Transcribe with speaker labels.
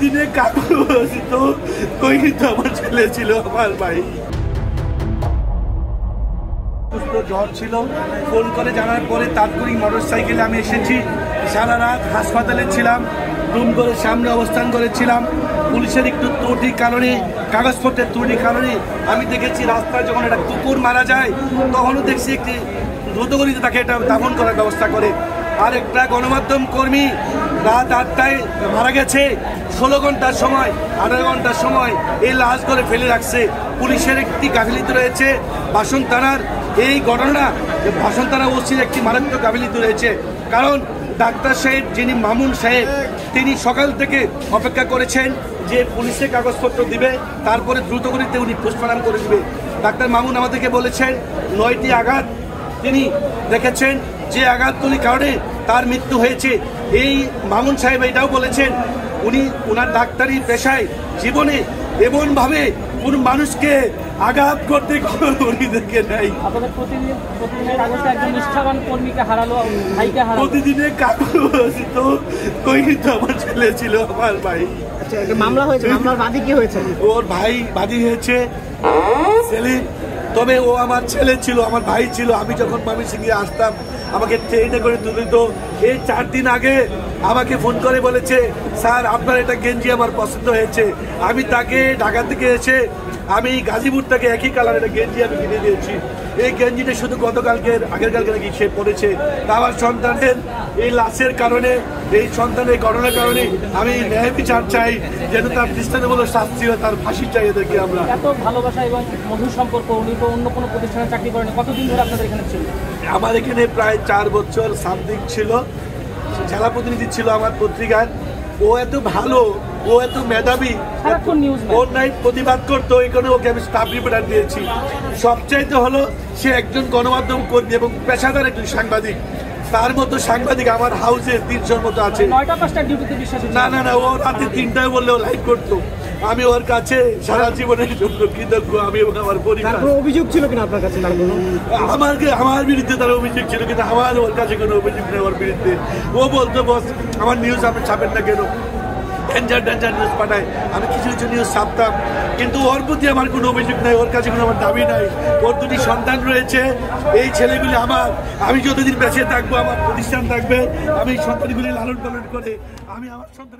Speaker 1: প্রতিদিনে কাকু তো ওই কিন্তু আমার ছেলে ছিল, আমার ভাই জ্বর ছিল। ফোন করে জানার পরে তাৎক্ষণিক মোটরসাইকেলে আমি এসেছি। সারা রাত হাসপাতালে ছিলাম, রুম করে সামনে অবস্থান করেছিলাম। পুলিশের একটু ত্রুটির কারণে, কাগজপত্রের ত্রুটির কারণে আমি দেখেছি রাস্তায় যখন একটা কুকুর মারা যায় তখনও দেখছি একটি দ্রুতগতিতে তাকে এটা দাফন করার ব্যবস্থা করে। আর একটা গণমাধ্যম কর্মী রাত 8টায় মারা গেছে, 16 ঘন্টার সময় 18 ঘন্টার সময় এই লাশ করে ফেলে রাখছে। পুলিশের একটি গাফিলতি রয়েছে বাসন থানার। এই ঘটনা বাসন থানা ওসির একটি মারাত্মক গাফিলতি রয়েছে, কারণ ডাক্তার সাহেব যিনি মামুন সাহেব তিনি সকাল থেকে অপেক্ষা করেছেন যে পুলিশের কাগজপত্র দিবে, তারপরে দ্রুতগতিতে উনি পোস্টমর্টম করে দিবে। ডাক্তার মামুন আমাদেরকে বলেছেন 9টি আঘাত তিনি দেখেছেন, যে আঘাতগুলির কারণে তার মৃত্যু হয়েছে। এই মামুন সাহেব এটাও বলেছেন উনি ওনার ডাক্তারি পেশায় জীবনে এমনভাবে কোন মানুষকে আঘাত করতে উনি দেখে নাই। প্রতিদিনে কাকু তো ওই কিন্তু আমার ছেলে ছিল, আমার ভাই।
Speaker 2: মামলা হয়েছে, মামলার বাদী কি হয়েছে?
Speaker 1: ওর ভাই বাদী হয়েছে সেলিম, তবে ও আমার ছেলে ছিল, আমার ভাই ছিল। আমি যখন ময়মনসিংহে আসতাম আমাকে ট্রেনে করে তুলে দিত। এই 4 দিন আগে আমাকে ফোন করে বলেছে, স্যার আপনার এটা গেঞ্জি আমার পছন্দ হয়েছে। আমি তাকে ঢাকা থেকে এসে আমি গাজীপুর থেকে একই কালারের গেঞ্জি আমি কিনে দিয়েছি। এই গেঞ্জিটা শুধু গতকালকের আগের কালকে নাকি সে পড়েছে। আমার সন্তানের এই লাশের কারণে, এই সন্তানের ঘটনার কারণে আমি ন্যায় বিচার চাই, যেন তার দৃষ্টান্তমূলক শাস্তি হয়, তার ফাঁসি চাই এদেরকে আমরা।
Speaker 2: এত ভালোবাসা এবং মধুর সম্পর্ক, উনি তো অন্য কোনো প্রতিষ্ঠানে চাকরি করেন। কতদিন ধরে আপনাদের এখানে ছিল?
Speaker 1: আমার এখানে প্রায় 4 বছর সামথিং ছিল। জেলা প্রতিনিধি ছিল আমার পত্রিকার। ও এত ভালো, ও এত মেধাবী, ওর নাই প্রতিবাদ করতো। এখানে ওকে আমি স্টাফ রিপোর্টার দিয়েছি। সবচাইতে হলো সে একজন গণমাধ্যম কর্মী এবং পেশাদার একজন সাংবাদিক। তার মতো সাংবাদিক আমার হাউসে 300-র মতো আছে। না না না, ও রাতে 3টায় বললেও লাইভ করতো। আমি ওর কাছে সারা জীবনের জন্য কৃতজ্ঞ, আমি এবং আমার পরিবার।
Speaker 2: অভিযোগ ছিল কিনা আপনার কাছে?
Speaker 1: আমার বিরুদ্ধে তার অভিযোগ ছিল, কিন্তু আমার ওর কাছে কোনো অভিযোগ নেই ওর বিরুদ্ধে। ও বলতো বস আমার নিউজ আপনি ছাপেন না কেন, ডেঞ্জার নিউজ পাঠায়। আমি কিছু কিছু নিউজ ছাপতাম, কিন্তু ওর প্রতি আমার কোনো অভিযোগ নাই, ওর কাছে কোনো আমার দাবি নাই। ওর 2টি সন্তান রয়েছে, এই ছেলেগুলি আমার। আমি যতদিন বেঁচে থাকবো আমার প্রতিষ্ঠান থাকবে, আমি সন্তানগুলি লালন পালন করে আমি আমার সন্তান